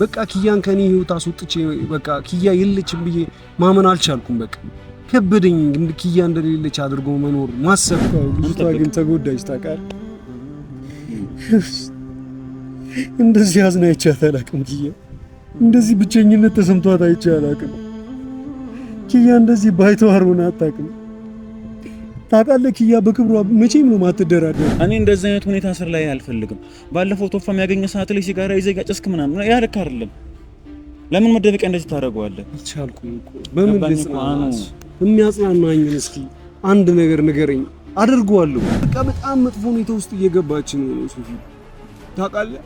በቃ ኪያን ከኔ ህይወት አስወጥቼ በቃ ኪያ የለችም ብዬ ማመን አልቻልኩም። በቃ ከበደኝ። ኪያ እንደሌለች አድርጎ መኖር ማሰብ። ልጅቷ ግን ተጎዳች ታውቃለህ። እንደዚህ አዝና አይቻት አላውቅም። ኪያ እንደዚህ ብቸኝነት ተሰምቷት አይቼ አላውቅም። ኪያ እንደዚህ ባይተዋር ሆና አታውቅም። ታውቃለህ ኪያ በክብሯ መቼም ነው ማትደራደር። እኔ እንደዚህ አይነት ሁኔታ ስር ላይ አልፈልግም። ባለፈው ቶፋ የሚያገኘ ሰዓት ላይ ሲጋራ ይዘህ ያጨስክ ምናምን ያ ልክ አይደለም። ለምን መደበቂያ እንደዚህ ታደርገዋለህ? አልቻልኩም እኮ በምን ልጽናናስ? የሚያጽናናኝን እስኪ አንድ ነገር ንገረኝ። አድርገዋለሁ። በቃ በጣም መጥፎ ሁኔታ ውስጥ እየገባች ነው ሶፊ። ታውቃለህ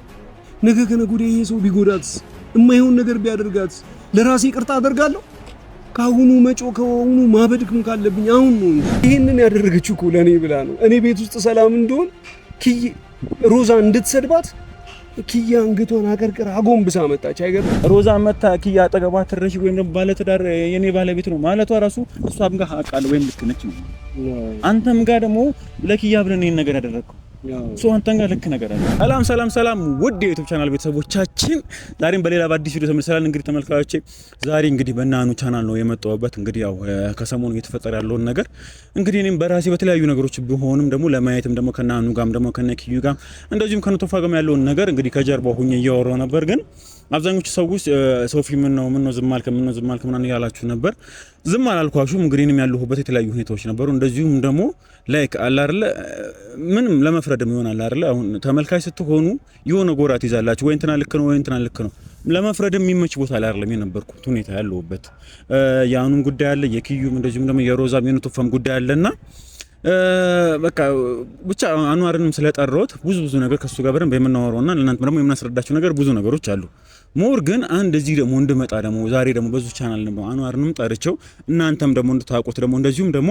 ነገ ከነገ ወዲያ ይሄ ሰው ቢጎዳትስ፣ የማይሆን ነገር ቢያደርጋትስ ለራሴ ይቅርታ አደርጋለሁ? ካሁኑ መጮ ከሆኑ ማበድክም ካለብኝ አሁን ነው እንጂ ይሄንን ያደረገችው እኮ ለኔ ብላ ነው። እኔ ቤት ውስጥ ሰላም እንደሆን ሮዛ እንድትሰድባት ኪያ አንገቷን አቀርቅራ አጎንብሳ መጣች። አይገርም? ሮዛ መታ ኪያ አጠገቧ ትረሽ ወይም ደግሞ ባለትዳር የኔ ባለቤት ነው ማለቷ ራሱ እሷም ጋር አቃል ወይም ልክ ነች ነው። አንተም ጋር ደግሞ ለኪያ ብለን ይሄን ነገር ያደረግከው አንተን ጋር ልክ ነገር አለ። ሰላም ውድ የዩቲዩብ ቻናል ቤተሰቦቻችን ዛሬም በሌላ በአዲስ ቪዲዮ ተመልሰናል። እንግዲህ ተመልካቾቼ ዛሬ እንግዲህ በእናኑ ቻናል ነው የመጣሁበት። እንግዲህ ያው ከሰሞኑ እየተፈጠረ ያለውን ነገር እንግዲህ እኔም በራሴ በተለያዩ ነገሮች ቢሆንም ደግሞ ለማየትም ደግሞ ከናኑ ጋርም ደግሞ ከነኪዩ ጋር እንደዚሁም ከነቶፋ ጋርም ያለውን ነገር እንግዲህ ከጀርባው ሆኜ እያወራሁ ነበር። ግን አብዛኞቹ ሰዎች ሶፊ ምን ነው ዝም አልክ ምናምን ያላችሁ ነበር። ዝም አላልኳችሁም። እንግዲህ እኔም ያለሁበት የተለያዩ ሁኔታዎች ነበሩ። እንደዚሁም ደግሞ ላይክ አለ አይደለ ምንም ለመፍረድም ይሆናል አይደለ። አሁን ተመልካች ስትሆኑ የሆነ ጎራ ትይዛላችሁ። ወይ እንትና ልክ ነው ወይ እንትና ልክ ነው። ለመፍረድም የሚመች ቦታ ላይ አይደለም የነበርኩት ሁኔታ ያለሁበት። የአኑም ጉዳይ አለ፣ የኪዩም እንደዚሁም ደግሞ የሮዛም የነቶፋም ጉዳይ አለና በቃ ብቻ አንዋርንም ስለጠራሁት ብዙ ነገር ከሱ ጋር በደንብ የምናወራውና ለእናንተ ደግሞ የምናስረዳችሁ ነገር ብዙ ነገሮች አሉ። ሞር ግን አንድ እዚህ ደግሞ እንድመጣ ደግሞ ዛሬ ደግሞ በዙ ቻናል ደግሞ አንዋርንም ጠርቼው እናንተም ደግሞ እንድታውቁት ደግሞ እንደዚሁም ደግሞ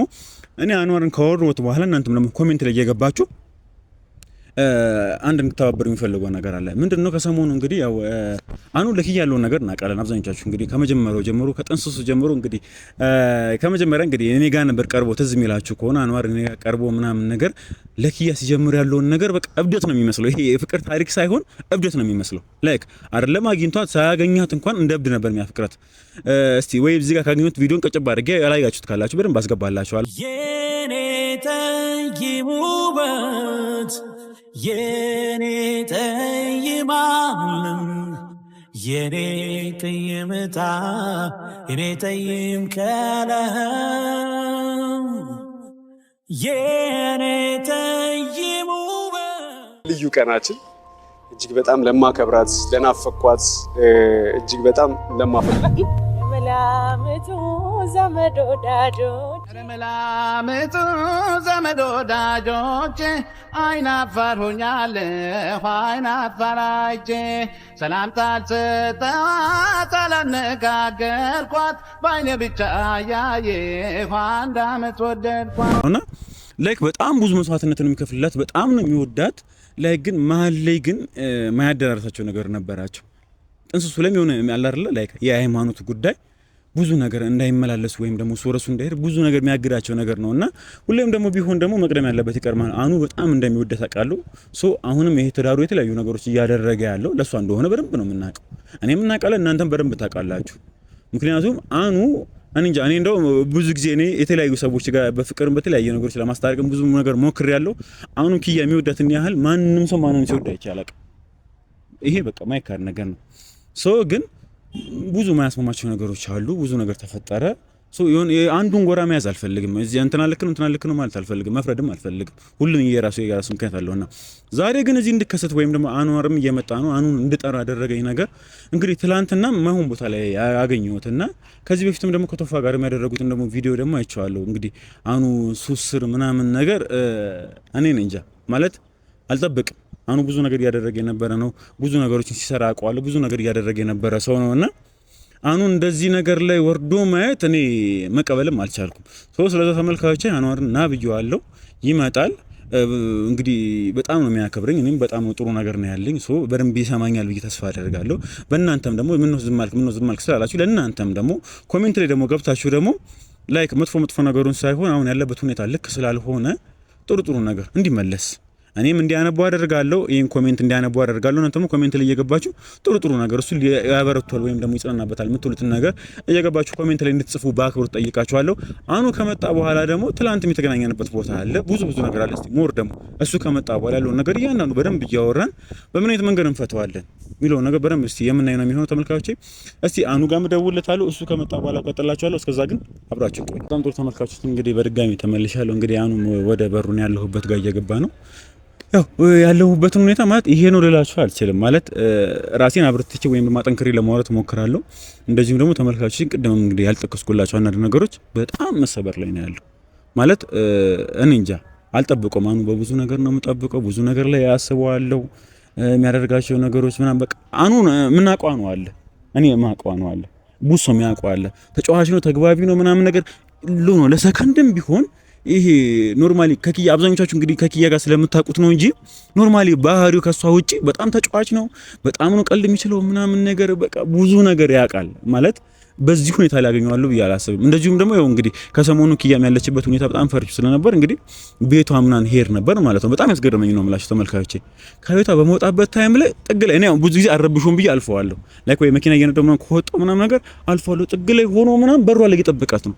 እኔ አንዋርን ካወራሁት በኋላ እናንተም ደግሞ ኮሜንት ላይ እየገባችሁ አንድ እንድትተባበሩ የሚፈልገው ነገር አለ። ምንድነው? ከሰሞኑ እንግዲህ ያው አኑ ለኪያ ያለውን ነገር እናውቃለን አብዛኞቻችሁ። እንግዲህ ከመጀመሪያው ጀምሮ ከጥንስሱ ጀምሮ እንግዲህ ከመጀመሪያ እንግዲህ እኔ ጋር ነበር ቀርቦ ትዝ የሚላችሁ ከሆነ አንዋር እኔ ጋር ቀርቦ ምናምን ነገር ለኪያ ሲጀምር ያለውን ነገር በቃ እብደት ነው የሚመስለው። ይሄ የፍቅር ታሪክ ሳይሆን እብደት ነው የሚመስለው። ላይክ አይደለም አግኝቷት ሳያገኛት እንኳን እንደ እብድ ነበር የሚያፍቅራት። እስቲ ወይ እዚህ ጋር ካገኙት ቪዲዮን ቀጭባ አድርጌ ያላያችሁት ካላችሁ በደንብ አስገባላችኋል። የኔ ጠይሙበት የኔ ጠይማለም የኔ ጠይምታ የኔ ጠይም ከለም የኔ ጠይሙበት ልዩ ቀናችን እጅግ በጣም ለማከብራት ለናፈኳት እጅግ በጣም ለማፈቅራት መላምቱ ዘመድ ወዳጆች አይናፋር ሆኛለሁ አይናፋራቼ ሰላምታ አልሰጠኋት አላነጋገርኳት በአይኔ ብቻ ያየሁ አንድ አመት ወደድኳት እና ላይክ በጣም ብዙ መስዋዕትነትን የሚከፍልላት በጣም ነው የሚወዳት። ላይክ ግን መሀል ላይ ግን ማያደራረሳቸው ነገር ነበራቸው። ጥንስሱ ላይ የሆነ አለ አይደለ ላይክ የሃይማኖት ጉዳይ ብዙ ነገር እንዳይመላለስ ወይም ደግሞ ሶረሱ እንዳይሄድ ብዙ ነገር የሚያግዳቸው ነገር ነውና ሁሌም ደግሞ ቢሆን ደግሞ መቅደም ያለበት ይቀርማል። አኑ በጣም እንደሚወደት አውቃለሁ። አሁንም ይሄ ትዳሩ የተለያዩ ነገሮች እያደረገ ያለው ለሷ እንደሆነ በደንብ ነው የምናውቀው። እኔም እናውቃለን፣ እናንተም በደንብ ታውቃላችሁ። ምክንያቱም አኑ እኔ እንደው ብዙ ጊዜ እኔ የተለያዩ ሰዎች ጋር በፍቅርም በተለያዩ ነገሮች ለማስታረቅም ብዙ ነገር ሞክሬያለሁ። አኑ ኪያ የሚወዳትን ያህል ማንንም ሰው ማንንም ሲወዳ ይቻላል። ይሄ በቃ ማይካድ ነገር ነው። ግን ብዙ ማያስማማቸው ነገሮች አሉ። ብዙ ነገር ተፈጠረ። አንዱን ጎራ መያዝ አልፈልግም። እዚህ እንትና ልክ ነው ማለት አልፈልግም። መፍረድም አልፈልግም። ሁሉም የራሱ ምክንያት አለውና ዛሬ ግን እዚህ እንድከሰት ወይም ደግሞ አንዋርም እየመጣ ነው አኑን እንድጠራ ያደረገኝ ነገር እንግዲህ ትላንትና ማይሆን ቦታ ላይ ያገኘሁትና ከዚህ በፊትም ደግሞ ከቶፋ ጋር የሚያደረጉትን ደግሞ ቪዲዮ ደግሞ አይቼዋለሁ። እንግዲህ አኑ ሱስር ምናምን ነገር እኔ እንጃ ማለት አልጠብቅም። አኑ ብዙ ነገር እያደረገ የነበረ ነው። ብዙ ነገሮችን ሲሰራ አውቀዋለሁ። ብዙ ነገር እያደረገ የነበረ ሰው ነውና አኑ እንደዚህ ነገር ላይ ወርዶ ማየት እኔ መቀበልም አልቻልኩም። ስለዛ ተመልካቾቼ አንዋርን ና ብየዋለሁ፣ ይመጣል። እንግዲህ በጣም ነው የሚያከብረኝ። እኔም በጣም ጥሩ ነገር ነው ያለኝ። በደንብ ይሰማኛል ብዬ ተስፋ አደርጋለሁ። በእናንተም ደግሞ ምን ነው ዝም አልክ ስላላችሁ ለእናንተም ደግሞ ኮሜንት ላይ ደግሞ ገብታችሁ ደግሞ ላይክ መጥፎ ነገሩን ሳይሆን አሁን ያለበት ሁኔታ ልክ ስላልሆነ ጥሩ ነገር እንዲመለስ እኔም እንዲያነቡ አደርጋለሁ። ይሄን ኮሜንት እንዲያነቡ አደርጋለሁ። እናንተም ኮሜንት ላይ እየገባችሁ ጥሩ ነገር እሱ ያበረቷል ወይም ደግሞ ይጽናናበታል የምትሉትን ነገር እየገባችሁ ኮሜንት ላይ እንድትጽፉ በአክብሮት ጠይቃችኋለሁ። አኑ ከመጣ በኋላ ደግሞ ትላንትም የተገናኘንበት ቦታ አለ፣ ብዙ ነገር አለ። እስቲ ሞር ደግሞ እሱ ከመጣ በኋላ ያለውን ነገር እያንዳንዱ በደንብ እያወራን በምን አይነት መንገድ እንፈተዋለን የሚለውን ነገር በደንብ እስቲ የምናየው ነው የሚሆነው። ተመልካቾቼ እስቲ አኑ ጋር እደውልለታለሁ። እሱ ከመጣ በኋላ ቀጥላችኋለሁ። እስከዛ ግን አብራችሁ ቆዩ። በጣም ጥሩ ተመልካቾች፣ እንግዲህ በድጋሚ ተመልሻለሁ። እንግዲህ አኑ ወደ በሩን ያለሁበት ጋር እየገባ ነው። ያው ያለሁበትን ሁኔታ ማለት ይሄ ነው ልላችሁ አልችልም። ማለት ራሴን አብርትቼ ወይም ማጠንከሬ ለማውራት ሞክራለሁ። እንደዚሁም ደግሞ ተመልካቾችን ቅድም እንግዲህ ያልጠቀስኩላችሁ አንዳንድ ነገሮች በጣም መሰበር ላይ ነው ያለው። ማለት እኔ እንጃ አልጠብቀውም። አኑ በብዙ ነገር ነው የምጠብቀው። ብዙ ነገር ላይ ያስበዋለሁ የሚያደርጋቸው ነገሮች ምናምን በቃ አኑ የምናውቀው ነው አለ እኔ የማውቀው ነው አለ ብዙ ሰው የሚያውቀው አለ። ተጫዋች ነው፣ ተግባቢ ነው ምናምን ነገር ነው ለሰከንድም ቢሆን ይሄ ኖርማሊ ከኪያ አብዛኞቻችሁ እንግዲህ ከኪያ ጋር ስለምታውቁት ነው እንጂ ኖርማሊ ባህሪው ከሷ ውጪ በጣም ተጫዋች ነው። በጣም ነው ቀልድ የሚችለው ምናምን ነገር በቃ ብዙ ነገር ያውቃል። ማለት በዚህ ሁኔታ ሊያገኘዋለሁ ብዬ አላስብም። እንደዚሁም ደግሞ ያው እንግዲህ ከሰሞኑ ኪያም ያለችበት ሁኔታ በጣም ፈርቹ ስለነበር እንግዲህ ቤቷ ምናምን ሄር ነበር ማለት ነው። በጣም ያስገረመኝ ነው የምላችሁ ተመልካቾቼ። ከቤቷ በመውጣበት ታይም ላይ ጥግ ላይ እኔ ያው ብዙ ጊዜ አረብሹም ብዬ አልፈዋለሁ። ላይክ ወይ መኪና እየነዳሁ ምናምን ከወጣሁ ምናምን ነገር አልፈዋለሁ። ጥግ ላይ ሆኖ ምናምን በሯ ላይ እየጠበቃት ነው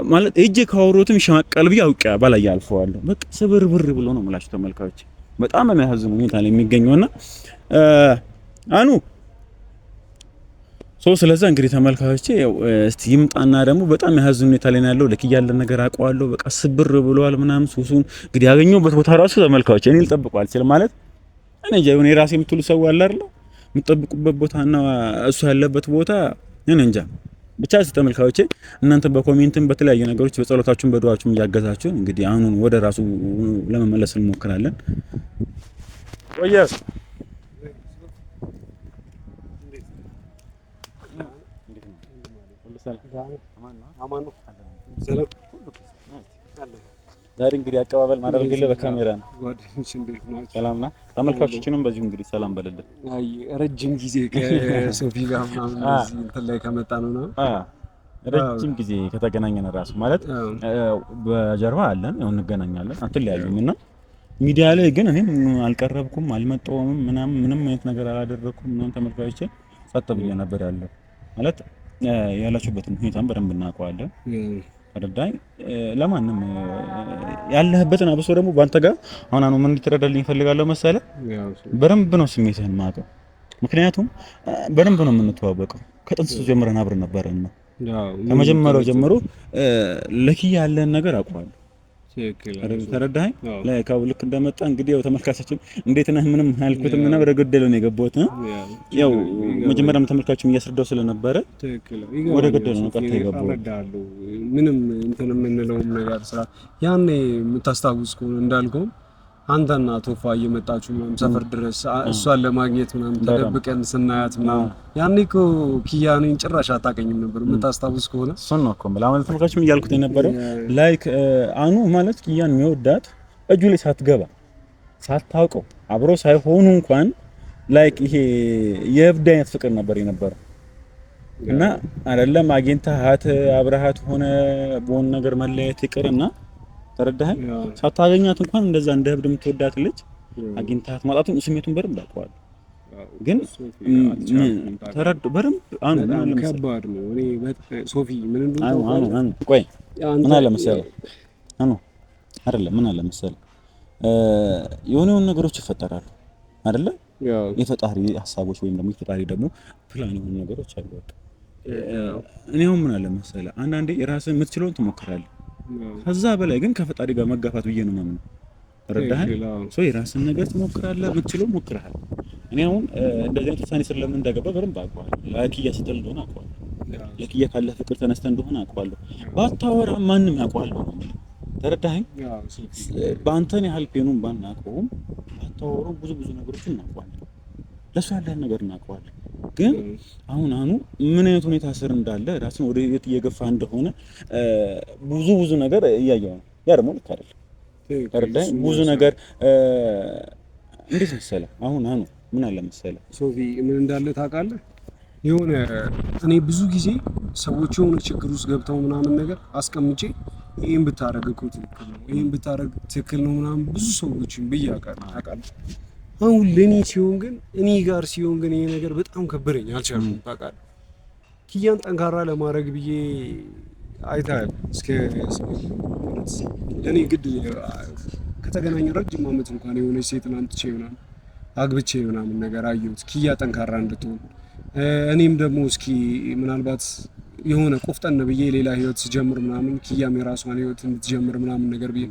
ማለት እጄ ካወሮትም ይሸማቀል ብዬ አውቄ ባላየ አልፈዋለሁ። በቃ ስብርብር ብሎ ነው የምላችሁ ተመልካቾቼ። በጣም የሚያሳዝን ሁኔታ ላይ የሚገኘውና አኑ ስለዛ እንግዲህ ተመልካቾቼ ያው እስቲ ይምጣና ደግሞ በጣም የሚያሳዝን ሁኔታ ላይ ያለው ለኪያ ያለ ነገር አውቀዋለሁ። በቃ ስብር ብሏል ምናምን ሱሱን እንግዲህ ያገኘሁበት ቦታ ራሱ ተመልካቾቼ እኔ ልጠብቀው አልችልም። ማለት እኔ እንጃ የሆነ የራሴ የምትሉ ሰው አለ አይደል? የምትጠብቁበት ቦታና እሱ ያለበት ቦታ እኔ እንጃ ብቻ ተመልካቾቼ እናንተ በኮሜንትም በተለያየ ነገሮች በጸሎታችሁም በዱዓችሁም እያገዛችሁ እንግዲህ አሁን ወደ ራሱ ለመመለስ እንሞክራለን። ወየስ ዛሬ እንግዲህ አቀባበል ማድረግልህ በካሜራ ነው። ጓደኞች እንዴት ናቸው? ሰላም ና ተመልካቾችንም በዚሁ እንግዲህ ሰላም በልልን። አይ ረጅም ጊዜ ከሶፊ ጋር ምናምን እዚህ እንትን ላይ ከመጣ ነው ረጅም ጊዜ ከተገናኘን ራሱ ማለት በጀርባ አለን ያው እንገናኛለን አትለያዩም። እና ሚዲያ ላይ ግን እኔም አልቀረብኩም አልመጣሁም ምንም አይነት ነገር አላደረኩም። እናንተ ተመልካቾች ጸጥ ብዬ ነበር ያለው ማለት ያላችሁበትን ሁኔታም በደንብ እናውቀዋለን። ተረዳኝ ለማንም ያለህበትን አብሶ ደግሞ ባንተ ጋር አሁን ምን እንድትረዳልኝ እፈልጋለሁ መሰለህ። በደንብ ነው ስሜትህን ማቀው። ምክንያቱም በደንብ ነው የምንተዋወቀው። ከጥንት ጀምረን አብረን ነበረን ነው ከመጀመሪያው ጀምሮ ለኪያ ያለን ነገር አውቀዋለሁ። ተረዳኸኝ? ላይካው ልክ እንደመጣ እንግዲህ ያው ተመልካቾችም እንዴት ነህ ምንም አልኩትም እና ወደ ገደለው ነው የገባሁት። ያው መጀመሪያም ተመልካቾችም እያስረዳው ስለነበረ ወደ ገደለው ነው ቀጥታ የገባሁት። ምንም እንትን የምንለውም ነገር ስራ ያኔ የምታስታውስ ከሆነ እንዳልከው አንተና ቶፋ እየመጣችሁ ምናምን ሰፈር ድረስ እሷን ለማግኘት ምናምን ተደብቀን ስናያት ምናምን ያኔ እኮ ኪያኔን ጭራሽ አታውቀኝም ነበር የምታስታውስ ከሆነ። እሱን ነው እኮ ማለት ተመልካቾችም እያልኩት የነበረው ላይክ አኑ ማለት ኪያን የሚወዳት እጁ ላይ ሳትገባ ሳታውቀው አብሮ ሳይሆኑ እንኳን ላይክ ይሄ የእብድ አይነት ፍቅር ነበር የነበረው እና አይደለም አግኝተሃት አብረሃት ሆነ በሆነ ነገር መለያየት ይቅርና ተረዳኸኝ? ሳታገኛት እንኳን እንደዛ እንደ እብድ የምትወዳት ልጅ አግኝታት ማጣቱን ስሜቱን በደንብ አውቀዋለሁ። ግን ተረድ በደንብ አኑ ከባድ ነው። እኔ ሶፊ ምን አኑ ቆይ ምን አለ መሰለህ አኑ አይደለም ምን አለ መሰለህ የሆነ ነገሮች ይፈጠራሉ አይደለ? የፈጣሪ ሐሳቦች ወይም ደግሞ የፈጣሪ ደግሞ ፕላን የሆኑ ነገሮች አሉ። በቃ እኔው ምን አለ መሰለህ አንዳንዴ የራስህን የምትችለውን ትሞክራለህ። ከዛ በላይ ግን ከፈጣሪ ጋር መጋፋት ብዬ ነው ማለት ነው። ተረዳኸኝ? የራስን ነገር ትሞክራለህ፣ የምትችለው ሞክረሃል። እኔ አሁን እንደዚህ አይነት ውሳኔ ስር ለምን እንዳገባ በደንብ አውቀዋለሁ። ለኪያ ስትል እንደሆነ አውቀዋለሁ። ለኪያ ካለ ፍቅር ተነስተህ እንደሆነ አውቀዋለሁ። ባታወራ ማንም ያውቀዋለሁ ነው ማለት ተረዳኸኝ? በአንተን ያህል ፔኑን ባናውቀውም ባታወሩ ብዙ ነገሮችን እናውቀዋለን። ለሱ ያለህን ነገር እናውቀዋለን። ግን አሁን ምን አይነት ሁኔታ ስር እንዳለ ራስን ወደ የት እየገፋ እንደሆነ ብዙ ነገር እያየሁ ነው። ያ ደግሞ ልክ አይደለም። ተረዳኸኝ? ብዙ ነገር እንዴት መሰለህ አሁን ምን አለ መሰለህ ሶፊ ምን እንዳለ ታውቃለህ? የሆነ እኔ ብዙ ጊዜ ሰዎች የሆነ ችግር ውስጥ ገብተው ምናምን ነገር አስቀምጬ ይሄን ብታረግ እኮ ትክክል ነው፣ ይሄን ብታረግ ትክክል ነው ምናምን ብዙ ሰዎችን ብያቃለሁ ታውቃለህ። አሁን ለኔ ሲሆን ግን እኔ ጋር ሲሆን ግን ይሄ ነገር በጣም ከበደኝ፣ አልቻልኩም ታውቃለህ። ኪያን ጠንካራ ለማድረግ ብዬ አይታል እስከ ለኔ ግድ ከተገናኘ ረጅም ዓመት እንኳን የሆነች ሴት ላምጥቼ ምናምን አግብቼ ምናምን ነገር አየሁት ኪያ ጠንካራ እንድትሆን እኔም ደግሞ እስኪ ምናልባት የሆነ ቆፍጠን ብዬ ሌላ ህይወት ስጀምር ምናምን ኪያም የራሷን ህይወት እንድትጀምር ምናምን ነገር ብዬ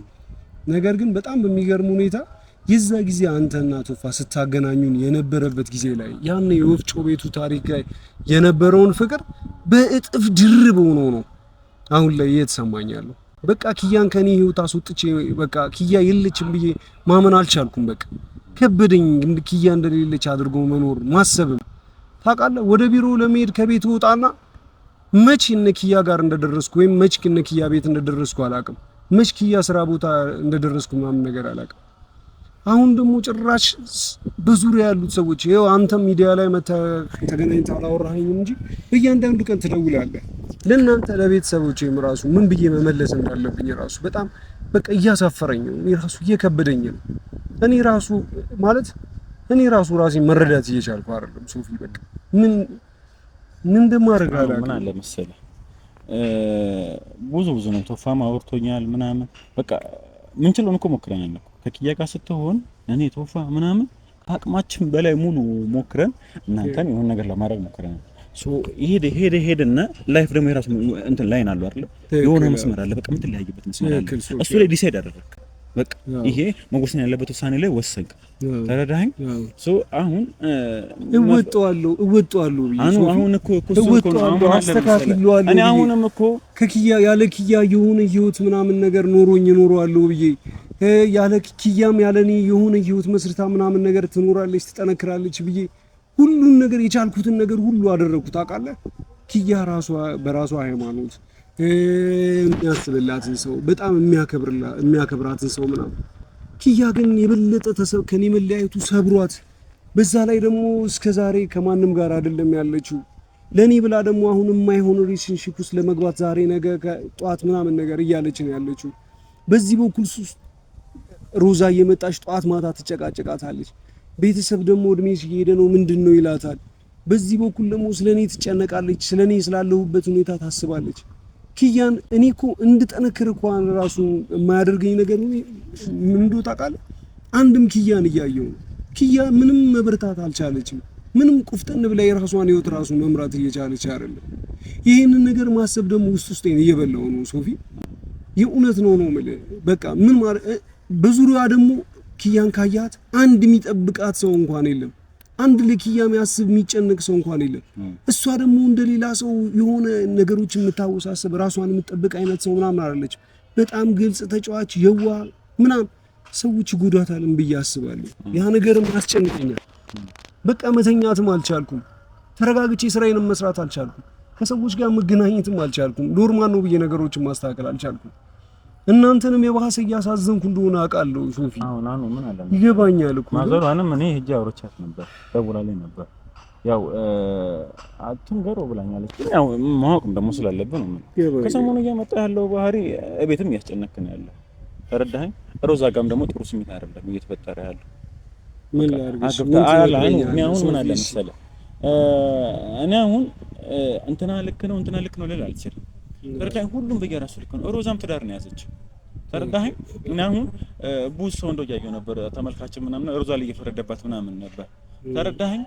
ነገር ግን በጣም በሚገርም ሁኔታ የዛ ጊዜ አንተና ቶፋ ስታገናኙን የነበረበት ጊዜ ላይ ያን የወፍጮ ቤቱ ታሪክ ላይ የነበረውን ፍቅር በእጥፍ ድርብ ሆኖ ነው አሁን ላይ እየተሰማኛለሁ። በቃ ኪያን ከኔ ህይወት አስወጥቼ በቃ ኪያ የለችም ብዬ ማመን አልቻልኩም። በቃ ከበደኝ ኪያ እንደሌለች አድርጎ መኖር ማሰብም ታውቃለህ። ወደ ቢሮ ለመሄድ ከቤት ወጣና መች እነ ኪያ ጋር እንደደረስኩ ወይም መች እነ ኪያ ቤት እንደደረስኩ አላውቅም። መች ኪያ ስራ ቦታ እንደደረስኩ ምናምን ነገር አላውቅም። አሁን ደግሞ ጭራሽ በዙሪያ ያሉት ሰዎች ይኸው አንተም ሚዲያ ላይ ተገናኝተህ አላወራኸኝም እንጂ በእያንዳንዱ ቀን ትደውላለህ። ለእናንተ ለቤተሰቦቼም ራሱ ምን ብዬ መመለስ እንዳለብኝ ራሱ በጣም በቃ እያሳፈረኝ ነው። እኔ ራሱ እየከበደኝ ነው። እኔ ራሱ ራሴን መረዳት እየቻልኩ አይደለም ሶፊ። በቃ ምን እንደማደርግ አላውቅም። ምን አለ መሰለህ ብዙ ነው ቶፋም አውርቶኛል ምናምን በቃ ምን ችሎን እኮ ሞክረናል እኮ ከኪያ ጋር ስትሆን እኔ ቶፋ ምናምን ከአቅማችን በላይ ሙሉ ሞክረን እናንተን የሆነ ነገር ለማድረግ ሞክረናል። ሶ ሄደና ላይፍ ደግሞ የራሱ እንትን ላይን አለው አይደል? የሆነ መስመር አለ። በቃ የምትለያይበት መስመር አለ። እሱ ላይ ዲሳይድ አደረክ። በቃ ይሄ መወሰን ያለበት ውሳኔ ላይ ወሰንክ። ተረዳኸኝ? ሶ አሁን እወጣዋለሁ አሁን እኮ አስተካክለዋለሁ። እኔ አሁንም እኮ ከኪያ ያለ ኪያ የሆነ ህይወት ምናምን ነገር ኖሮኝ እኖራለሁ ብዬ ያለ ኪያም ያለኔ የሆነ ህይወት መስርታ ምናምን ነገር ትኖራለች ትጠነክራለች ብዬ ሁሉን ነገር የቻልኩትን ነገር ሁሉ አደረኩት ታውቃለህ። ኪያ ራሷ በራሷ ሃይማኖት የሚያስብላትን ሰው በጣም የሚያከብራትን ሰው ምናምን ኪያ ግን የበለጠ ከኔ መለያየቱ ሰብሯት፣ በዛ ላይ ደግሞ እስከዛሬ ከማንም ጋር አይደለም ያለችው ለኔ ብላ ደግሞ አሁን የማይሆን ሪሌሽንሺፕ ውስጥ ለመግባት ዛሬ ነገ ጧት ምናምን ነገር እያለች ነው ያለችው። በዚህ በኩል ሮዛ እየመጣች ጧት ማታ ትጨቃጨቃታለች። ቤተሰብ ደግሞ እድሜሽ እየሄደ ነው ምንድነው ይላታል። በዚህ በኩል ደግሞ ስለኔ ትጨነቃለች፣ ስለኔ ስላለሁበት ሁኔታ ታስባለች። ኪያን እኔ እኮ እንድጠነክር እንኳን ራሱ የማያደርገኝ ነገር ምን እንደው ታውቃለህ? አንድም ኪያን እያየው ነው። ኪያ ምንም መበርታት አልቻለችም። ምንም ቁፍጠን ብላ የራሷን ህይወት ራሱ መምራት እየቻለች አይደለም። ይሄንን ነገር ማሰብ ደግሞ ውስጤን እየበላው ነው ሶፊ። የእውነት ነው የምልህ። በቃ ምን ማለት በዙሪያዋ ደግሞ ኪያን ካያት አንድ የሚጠብቃት ሰው እንኳን የለም። አንድ ለኪያ የሚያስብ የሚጨነቅ ሰው እንኳን የለም። እሷ ደግሞ እንደሌላ ሰው የሆነ ነገሮችን የምታወሳሰብ ራሷን የምትጠብቅ አይነት ሰው ምናምን አይደለች። በጣም ግልጽ ተጫዋች የዋ ምናምን ሰዎች ይጎዳታልን ብዬ አስባለሁ። ያ ነገርም ያስጨንቀኛል። በቃ መተኛትም አልቻልኩም። ተረጋግቼ ስራዬንም መስራት አልቻልኩም። ከሰዎች ጋር መገናኘትም አልቻልኩም። ኖርማል ነው ብዬ ነገሮችን ማስተካከል አልቻልኩም። እናንተንም የባሰ እያሳዘንኩ እንደሆነ አውቃለሁ ሶፊ። አሁን ምን አለ ይገባኛል እኮ ማዘሯንም እኔ ሄጄ አውርቻት ነበር፣ ደውላልኝ ነበር። ያው አትንገሮ ብላኛለች። ግን ያው ማወቅም ደግሞ ስላለብን ነው። ከሰሞኑ እየመጣ ያለው ባህሪ እቤትም እያስጨነቅን ያለ ተረዳኸኝ። ሮዛ ጋርም ደግሞ ጥሩ ስሜት አይደለም እየተፈጠረ ያለው። ምን ላድርግሽ? እኔ አሁን ምን አለ መሰለህ እኔ አሁን እንትና ልክ ነው ልል አልችልም። ተረዳኸኝ። ሁሉም በየራሱ ልክ ነው። ሮዛም ትዳር ነው ያዘችው። ተረዳኸኝ። እና አሁን ብዙ ሰው እንደው ያየው ነበር ተመልካች ምናምን ሮዛ ላይ እየፈረደባት ምናምን ነበር። ተረዳኸኝ።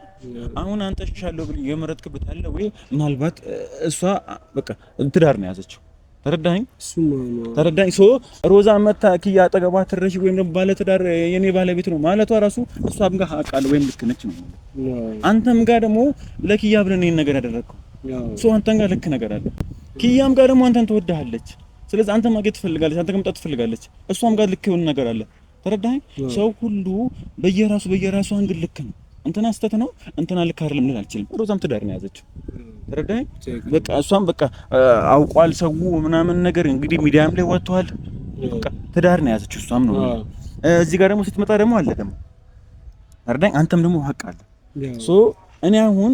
አሁን አንተ ሻለው ብለህ የመረጥክበት አለ ወይ? ምናልባት እሷ በቃ ትዳር ነው ያዘችው። ተረዳኸኝ። ተረዳኸኝ። ሶ ሮዛ መታ ኪያ አጠገቧ ትረሽ ወይም ደግሞ ባለ ትዳር የኔ ባለቤት ነው ማለቷ ራሱ እሷም ጋር አቃለ ወይም ልክ ነች ነው። አንተም ጋር ደግሞ ለኪያ ብለን ይሄን ነገር ያደረግከው ሶ አንተም ጋር ልክ ነገር አለ። ኪያም ጋር ደግሞ አንተን ትወድሃለች። ስለዚህ አንተ ማግኘት ትፈልጋለች፣ አንተ ከመጣ ትፈልጋለች። እሷም ጋር ልክ የሆነ ነገር አለ። ተረዳኸኝ። ሰው ሁሉ በየራሱ አንግል ልክ ነው። እንትና ስተት ነው እንትና ልክ አይደለም ልል አልችልም። ሮዛም ትዳር ነው ያዘችው። ተረዳኸኝ። በቃ እሷም በቃ አውቋል ሰው ምናምን ነገር እንግዲህ ሚዲያም ላይ ወጥቷል። በቃ ትዳር ነው ያዘችው እሷም ነው። እዚህ ጋር ደግሞ ስትመጣ ደግሞ አለ ደግሞ ተረዳኸኝ። አንተም ደግሞ ሀቅ አለ። ሶ እኔ አሁን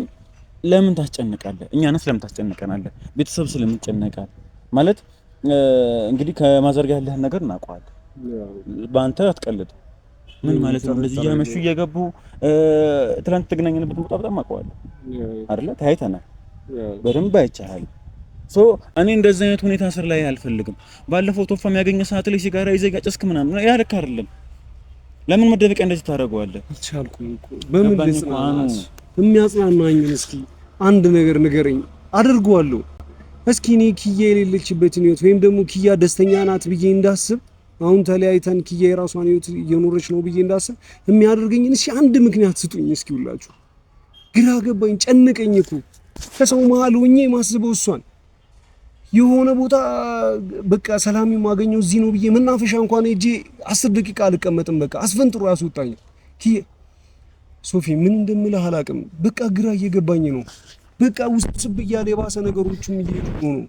ለምን ታስጨንቃለህ? እኛንስ ለምን ታስጨንቀናለህ? ቤተሰብ ስለምን ይጨነቃል? ማለት እንግዲህ ከማዘር ጋር ያለህን ነገር እናውቀዋለን። በአንተ አትቀልድ። ምን ማለት ነው? እንደዚህ እያመሹ እየገቡ ትናንት ተገናኘንበት ቦታ በጣም አውቀዋለሁ አይደለ? ታይተናል፣ በደንብ አይቻልም። እኔ እንደዚህ አይነት ሁኔታ ስር ላይ አልፈልግም። ባለፈው ቶፋ የሚያገኘ ሰዓት ላይ ሲጋራ ይዘህ ጋጨስክ ምናምን ያ ልክ አይደለም። ለምን መደበቂያ እንደዚህ ታደርገዋለህ? አልቻልኩም እኮ በምን ልጽናናት? የሚያጽናናኝን እስኪ አንድ ነገር ንገረኝ። አድርጓለሁ። እስኪ እኔ ኪያ የሌለችበትን ህይወት ወይም ደግሞ ኪያ ደስተኛ ናት ብዬ እንዳስብ፣ አሁን ተለያይተን ኪያ የራሷን ህይወት እየኖረች ነው ብዬ እንዳስብ የሚያደርገኝን እስኪ አንድ ምክንያት ስጡኝ። እስኪ ሁላችሁ ግራ ገባኝ፣ ጨነቀኝ እኮ ከሰው መሀል ሆኜ ማስበው እሷን የሆነ ቦታ በቃ ሰላም የማገኘው እዚህ ነው ብዬ መናፈሻ እንኳን ሄጄ 10 ደቂቃ አልቀመጥም። በቃ አስፈንጥሮ ያስወጣኝ። ሶፊ ምን እንደምልህ አላውቅም። በቃ ግራ እየገባኝ ነው። በቃ ውስጥ ስብ እያለ የባሰ ነገሮችም እየሄዱ ነው።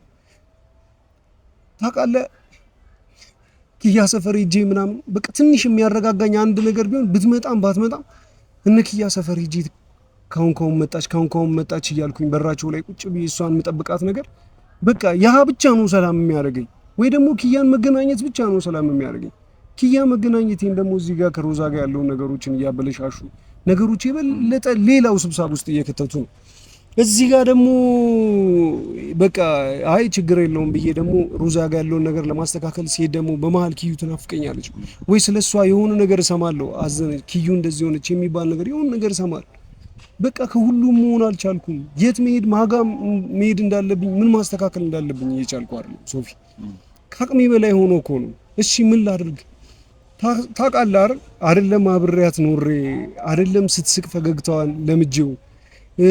ታውቃለህ ኪያ ሰፈር ሄጄ ምናምን በቃ ትንሽ የሚያረጋጋኝ አንድ ነገር ቢሆን ብትመጣም ባትመጣም እነ ኪያ ሰፈር ሄጄ ካሁን መጣች እያልኩኝ በራቸው ላይ ቁጭ ብዬ እሷን የምጠብቃት ነገር በቃ ያ ብቻ ነው ሰላም የሚያደርገኝ። ወይ ደግሞ ኪያን መገናኘት ብቻ ነው ሰላም የሚያደርገኝ። ኪያ መገናኘቴን ደግሞ እዚህ ጋር ከሮዛ ጋር ያለውን ነገሮችን እያበለሻሹ ነገሮች የበለጠ ሌላው ስብሳብ ውስጥ እየከተቱ ነው። እዚህ ጋር ደግሞ በቃ አይ ችግር የለውም ብዬ ደግሞ ሮዛ ጋር ያለውን ነገር ለማስተካከል ሲሄድ ደግሞ በመሀል ኪዩ ትናፍቀኛለች ወይ ስለሷ የሆነ ነገር እሰማለሁ። አዘነች ኪዩ እንደዚህ ሆነች የሚባል ነገር የሆነ ነገር እሰማለሁ። በቃ ከሁሉም መሆን አልቻልኩም። የት መሄድ ማጋ መሄድ እንዳለብኝ ምን ማስተካከል እንዳለብኝ እየቻልኩ አይደለም ሶፊ። ከአቅሜ በላይ ሆኖ እኮ ነው። እሺ ምን ላድርግ? ታውቃለህ አይደለም አብሬያት ኖሬ አይደለም ስትስቅ ፈገግታዋን ለምጄው፣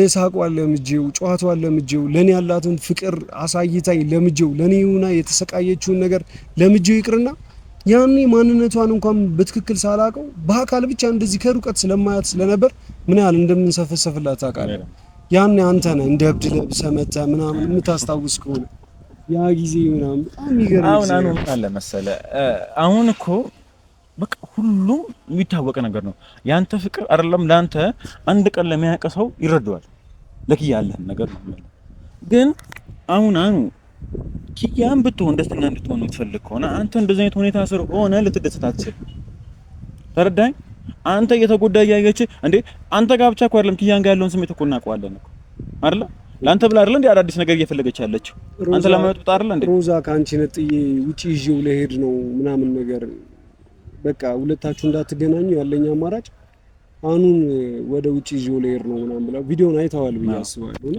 ሳቋን ለምጄው፣ ጨዋታዋን ለምጄው፣ ለኔ ያላትን ፍቅር አሳይታኝ ለምጄው፣ ለኔ ሆና የተሰቃየችውን ነገር ለምጄው ይቅርና ያኔ ማንነቷን እንኳን በትክክል ሳላቀው በአካል ብቻ እንደዚህ ከሩቀት ስለማያት ስለነበር ምን ያህል እንደምንሰፈሰፍላት ታውቃለህ። ያኔ አንተ ነህ እንደ እብድ ለብሰህ መተህ ምናምን የምታስታውስ ከሆነ ያ ጊዜ ምናምን በጣም ይገርም። አሁን አለ መሰለህ አሁን እኮ በቃ ሁሉም የሚታወቅ ነገር ነው። ያንተ ፍቅር አይደለም ላንተ አንድ ቀን ለሚያውቅ ሰው ይረዳዋል። ለኪያ ያለህን ነገር ነው። ግን አሁን ኪያን ብትሆን ደስተኛ እንድትሆን የምትፈልግ ከሆነ አንተ እንደዚህ አይነት ሁኔታ ስር ሆነ ልትደሰት አትችልም። ተረዳኝ? አንተ እየተጎዳ እያየች እንዴ አንተ ጋር ብቻ እኮ አይደለም ኪያን ጋር ያለውን ስሜት እኮ እናውቀዋለን እኮ አይደለ? ለአንተ ብላ አይደለ እንዴ አዳዲስ ነገር እየፈለገች ያለችው አንተ ለማመጣ አይደለ እንዴ? ሮዛ ከአንቺ ነጥዬ ውጪ ይዤው ለሄድ ነው ምናምን ነገር በቃ ሁለታችሁ እንዳትገናኙ ያለኝ አማራጭ አሁን ወደ ውጪ ይዤው ለሄድ ነው ምናምን ብላ ቪዲዮን አይተዋል ብዬ አስባለሁ።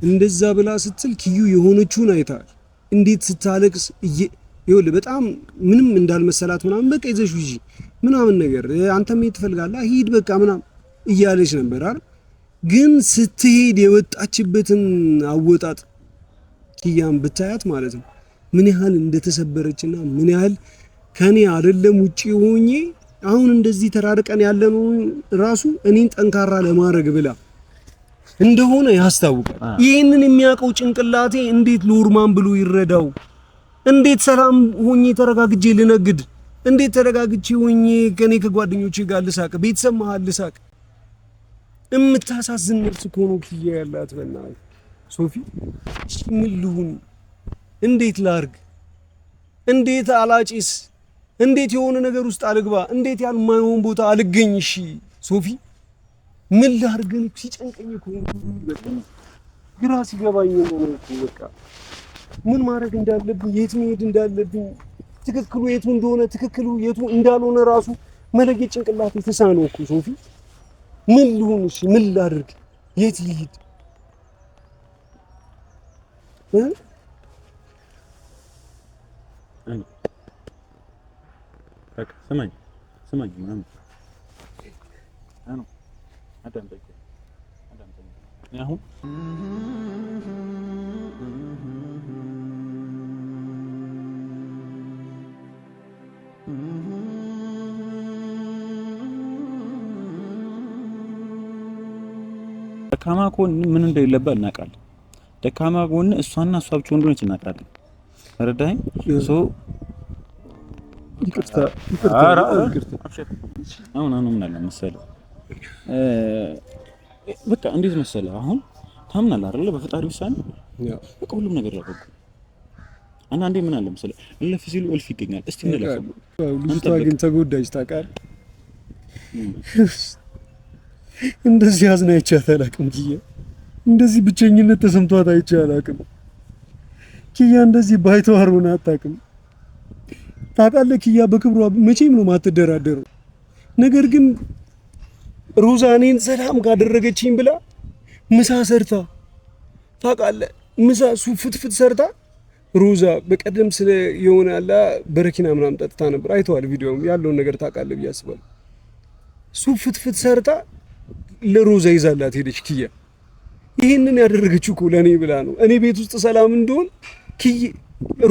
እንደዛ ብላ ስትል ኪዩ የሆነችውን አይተሃል። እንዴት ስታለቅስ ይኸውልህ በጣም ምንም እንዳልመሰላት ምናምን በቃ ይዘሽ ሂጂ ምናምን ነገር አንተ ምን ትፈልጋለህ ሂድ በቃ ምናምን እያለች ነበር አይደል? ግን ስትሄድ የወጣችበትን አወጣጥ ኪያን ብታያት ማለት ነው ምን ያህል እንደተሰበረችና ምን ያህል ከኔ አይደለም ውጪ ሆኜ አሁን እንደዚህ ተራርቀን ያለነው ራሱ እኔን ጠንካራ ለማድረግ ብላ እንደሆነ ያስታውቃል። ይሄንን የሚያውቀው ጭንቅላቴ እንዴት ሎርማን ብሎ ይረዳው? እንዴት ሰላም ሆኜ ተረጋግጄ ልነግድ? እንዴት ተረጋግቼ ሆኜ ከኔ ከጓደኞቼ ጋር ልሳቅ? ቤተሰብ መሀል ልሳቅ? እምታሳዝን ነፍስ እኮ ነው ኪያ ያላት። በእናትህ ሶፊ ምን ልሁን? እንዴት ላርግ? እንዴት አላጭስ? እንዴት የሆነ ነገር ውስጥ አልግባ? እንዴት ያልማይሆን ቦታ አልገኝ? እሺ ሶፊ ምን ላርግ? ሲጨንቀኝ እኮ ግራ ሲገባኝ ነው እኮ በቃ ምን ማድረግ እንዳለብኝ የት መሄድ እንዳለብኝ ትክክሉ የቱ እንደሆነ ትክክሉ የቱ እንዳልሆነ ራሱ መለየት ጭንቅላቴ ተሳነው እኮ ሶፊ። ምን ልሁን? እሺ ምን ላድርግ? የት ልሂድ? በቃ ስማኝ ምናምን አዳምጠኝ አሁን ደካማ ጎን ምን እንደሌለበት እናውቃለን። ደካማ ጎን እሷና እሷ ብቻ እንደሆነች እናውቃለን። ረዳኝ ይቅርታ አሁን ምን አለ መሰለህ በቃ እንዴት መሰለህ አሁን ታምናለህ አይደል በፈጣሪ ውሳኔ በቃ ሁሉም ነገር ያደርጉ አንዳንዴ ምን አለ መሰለህ እልፍ ሲሉ እልፍ ይገኛል እስቲ እንለፈው ልጅቷ ግን ተጎዳች ታውቃለህ እንደዚህ አዝና አይቻት አላውቅም ኪያ እንደዚህ ብቸኝነት ተሰምቷት አይቼ አላውቅም ኪያ እንደዚህ ባይተዋር ሆና አታውቅም ታውቃለህ ኪያ በክብሯ መቼም ነው ማትደራደረው ነገር ግን ሮዛ እኔን ሰላም ካደረገችኝ ብላ ምሳ ሰርታ ታውቃለህ ምሳ ሱፍ ፍትፍት ሰርታ ሮዛ በቀደም ስለ የሆነ አላ በረኪና ምናምን ጠጥታ ነበር አይተዋል ቪዲዮውም ያለውን ነገር ታውቃለህ ብዬ አስባለሁ ሱፍ ፍትፍት ሰርታ ለሮዛ ይዛላት ሄደች ኪያ ይሄንን ያደረገችው እኮ ለኔ ብላ ነው እኔ ቤት ውስጥ ሰላም እንደሆን ኪያ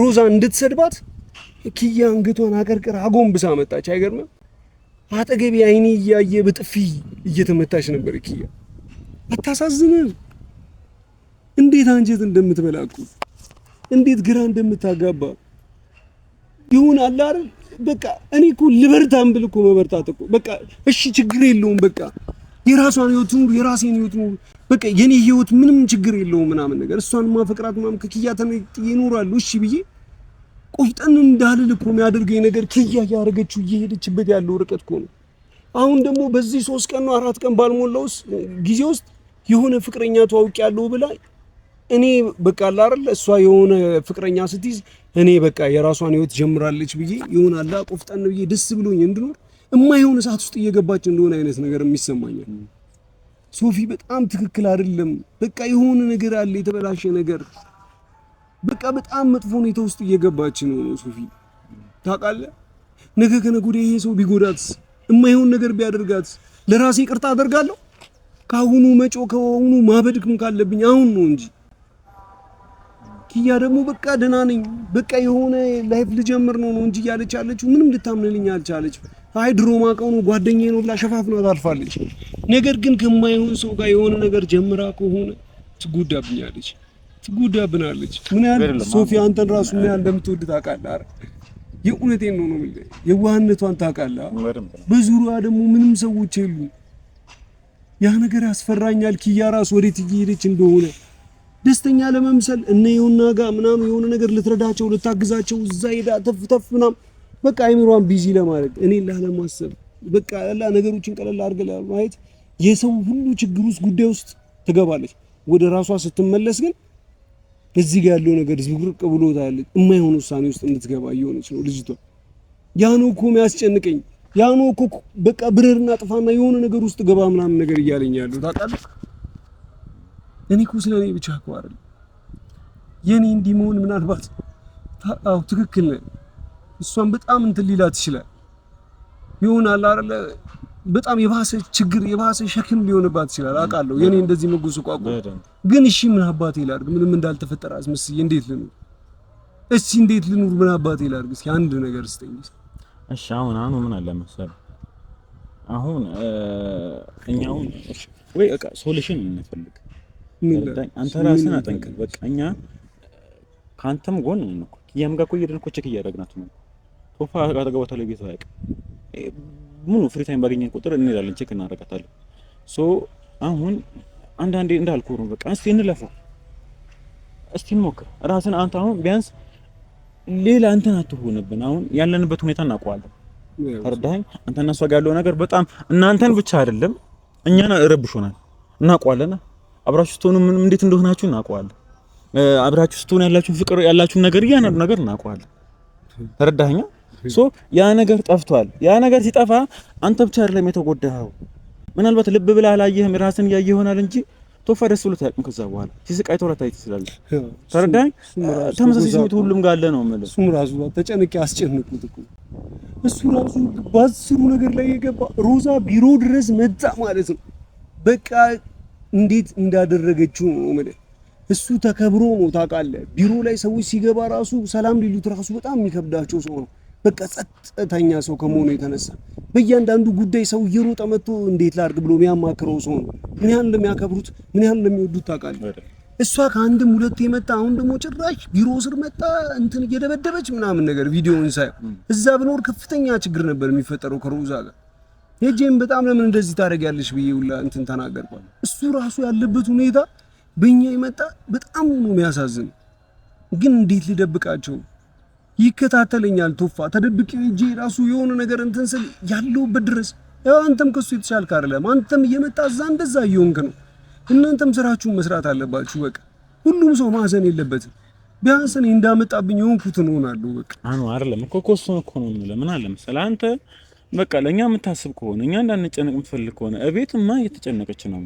ሮዛ እንድትሰድባት ኪያ አንገቷን አቀርቅራ አጎንብሳ መጣች አይገርምም አጠገቤ አይኔ እያየ በጥፊ እየተመታች ነበር ኪያ አታሳዝንም እንዴት አንጀት እንደምትበላቁ እንዴት ግራ እንደምታጋባ ይሁን አለ አይደል በቃ እኔ እኮ ልበርታም ብል እኮ መበርታት እኮ በቃ እሺ ችግር የለውም በቃ የራሷን ህይወት ነው የራሴን ህይወት ነው በቃ የኔ ህይወት ምንም ችግር የለውም ምናምን ነገር እሷን ማፈቅራት ምናምን ከኪያ ይኖራሉ እሺ ብዬ ቆይጠን እንዳልል እኮ የሚያደርገኝ ነገር ኪያ ያረገችው እየሄደችበት ያለው ርቀት እኮ ነው አሁን ደግሞ በዚህ 3 ቀን ነው 4 ቀን ባልሞላውስ ጊዜ ውስጥ የሆነ ፍቅረኛ ተዋውቅ ያለው ብላ እኔ በቃ አይደል እሷ የሆነ ፍቅረኛ ስትይዝ እኔ በቃ የራሷን ህይወት ጀምራለች ብዬ ይሆን አላ ቆፍጠን ብዬ ደስ ብሎኝ እንድኖር የማይሆን ሰዓት ውስጥ እየገባች እንደሆነ አይነት ነገር የሚሰማኛል ሶፊ በጣም ትክክል አይደለም በቃ የሆነ ነገር አለ የተበላሸ ነገር በቃ በጣም መጥፎ ሁኔታ ውስጥ እየገባች ነው ሶፊ ታውቃለህ ነገ ከነገ ወዲያ ይሄ ሰው ቢጎዳትስ የማይሆን ነገር ቢያደርጋትስ ለራሴ ይቅርታ አደርጋለሁ ካሁኑ መጮ ከሆኑ ማበድክም ካለብኝ አሁን ነው እንጂ ኪያ ደግሞ በቃ ደህና ነኝ በቃ የሆነ ላይፍ ልጀምር ነው እንጂ ያለች አለችው ምንም ልታምንልኝ አልቻለች አይ ድሮ ማቀው ነው ጓደኛዬ ነው ብላ ሸፋፍና ታልፋለች ነገር ግን ከማይሆን ሰው ጋር የሆነ ነገር ጀምራ ከሆነ ትጎዳብኛለች ትጎዳብናለች ምን ያህል ሶፊ አንተን ራሱ ምን ያህል እንደምትወድ ታውቃለህ አይደል የእውነቴን ነው ነው ማለት የዋህነቷን ታውቃለህ በዙሪያዋ ደግሞ ምንም ሰዎች የሉ ያ ነገር ያስፈራኛል ኪያ ራስ ወዴት እየሄደች እንደሆነ ደስተኛ ለመምሰል እነ ይሁንና ጋር ምናምን የሆነ ነገር ልትረዳቸው ልታግዛቸው እዛ ሄዳ ተፍተፍ ምናምን በቃ አይምሯን ቢዚ ለማድረግ እኔ ላለማሰብ በቃ ነገሮችን ቀለል አድርገህ ለማየት የሰው ሁሉ ችግር ውስጥ ጉዳይ ውስጥ ትገባለች ወደ ራሷ ስትመለስ ግን እዚህ ጋር ያለው ነገር ዝብርቅ ብሎ ታያለች የማይሆን ውሳኔ ውስጥ እንድትገባ እየሆነች ነው ልጅቷ ያ ነው እኮ የሚያስጨንቀኝ ያ ነው እኮ በቃ ብረርና ጥፋና የሆነ ነገር ውስጥ ገባ ምናምን ነገር እያለኝ ያለው ታውቃለህ እኔ እኮ ስለኔ ብቻ እኮ አይደል የኔ እንዲሞን ምናልባት አው ትክክል ነህ እሷን በጣም እንትን ሊላት ይችላል ይሆናል አይደል በጣም የባሰ ችግር የባሰ ሸክም ሊሆንባት ይችላል አውቃለሁ የኔ እንደዚህ መጉስ ቋቁ ግን እሺ ምን አባቴ ላድርግ ምንም እንዳልተፈጠረ አስመስዬ እንዴት ልኑር እሺ እንዴት ልኑር ምን አባቴ ላድርግ እስኪ አንድ ነገር ስጠኝ እሺ አሁን ምን አለ መሰለህ አሁን እኛው ወይ በቃ ሶሉሽን እንፈልግ አንተ ራስህን አጠንክር በቃ እኛ ካንተም ጎን ነን እኮ ኪያም ጋር እኮ እየሄድን እኮ ቼክ እያደረግናት ነው ቶፋ ጋር ተገባታ ለቤት አይቅ ሙሉ ፍሪ ታይም ባገኘን ቁጥር እንሄዳለን ቼክ እናደርጋታለን ሶ አሁን አንዳንዴ እንዳልኩህ ነው በቃ እስቲ እንለፈው እስቲ እንሞክር ራስን አንተ አሁን ቢያንስ ሌላ እንትን አትሆንብን አሁን ያለንበት ሁኔታ እናውቀዋለን ተረዳኸኝ አንተና እሷ ጋር ያለው ነገር በጣም እናንተን ብቻ አይደለም እኛን ረብሾናል እናውቀዋለን አብራችሁ ስትሆኑ ምንም እንዴት እንደሆናችሁ እናውቀዋለን አብራችሁ ስትሆኑ ያላችሁ ፍቅር ያላችሁ ነገር ያናዱ ነገር እናውቀዋለን ተረዳኸኝ ሶ ያ ነገር ጠፍቷል ያ ነገር ሲጠፋ አንተ ብቻ አይደለም የተጎዳኸው ምናልባት ልብ ብለህ አላየህም ራስን ያየህ ይሆናል እንጂ ቶፋ ደስ ብሎት ያልኩን ከዛ በኋላ ሲስቃይ ተወራታይ ትችላል ተረዳኸኝ ተመሳሳይ ስሜት ሁሉም ጋር አለ ነው ማለት እሱም ራሱ ተጨንቄ አስጨንቁት እኮ እሱ ራሱ ባስሩ ነገር ላይ የገባ ሮዛ ቢሮ ድረስ መጣ ማለት ነው በቃ እንዴት እንዳደረገችው ነው ማለት እሱ ተከብሮ ነው ታውቃለህ ቢሮ ላይ ሰዎች ሲገባ ራሱ ሰላም ሊሉት ራሱ በጣም የሚከብዳቸው ሰው ነው በቃ ጸጥተኛ ሰው ከመሆኑ የተነሳ በእያንዳንዱ ጉዳይ ሰው እየሮጠ መጥቶ እንዴት ላድርግ ብሎ የሚያማክረው ሰው ነው ምን ያህል እንደሚያከብሩት ምን ያህል እንደሚወዱት ታውቃለህ እሷ ከአንድም ሁለቴ መጣ አሁን ደግሞ ጭራሽ ቢሮ ስር መጣ እንትን እየደበደበች ምናምን ነገር ቪዲዮውን ሳይ እዛ ብኖር ከፍተኛ ችግር ነበር የሚፈጠረው ከሮዛ ጋር ሄጄም በጣም ለምን እንደዚህ ታደርጊያለሽ ብዬ ሁላ እንትን ተናገርኳል እሱ ራሱ ያለበት ሁኔታ በእኛ የመጣ በጣም ነው የሚያሳዝን። ግን እንዴት ልደብቃቸው? ይከታተለኛል ቶፋ። ተደብቄ እጄ ራሱ የሆነ ነገር እንትን ስል ያለውበት ድረስ ያው አንተም ከሱ የተሻልክ አይደለም። አንተም እየመጣ እዛ እንደዛ እየሆንክ ነው። እናንተም ስራችሁን መስራት አለባችሁ። በቃ ሁሉም ሰው ማዘን የለበትም። ቢያንስ እኔ እንዳመጣብኝ የሆንኩትን እሆናለሁ። በቃ አኑ አይደለም እኮ እሱን እኮ ነው የምልህ። ምን አለ መሰለህ አንተ በቃ ለኛ የምታስብ ከሆነ እኛ እንዳንጨነቅ የምትፈልግ ከሆነ እቤትማ እየተጨነቀች ነው።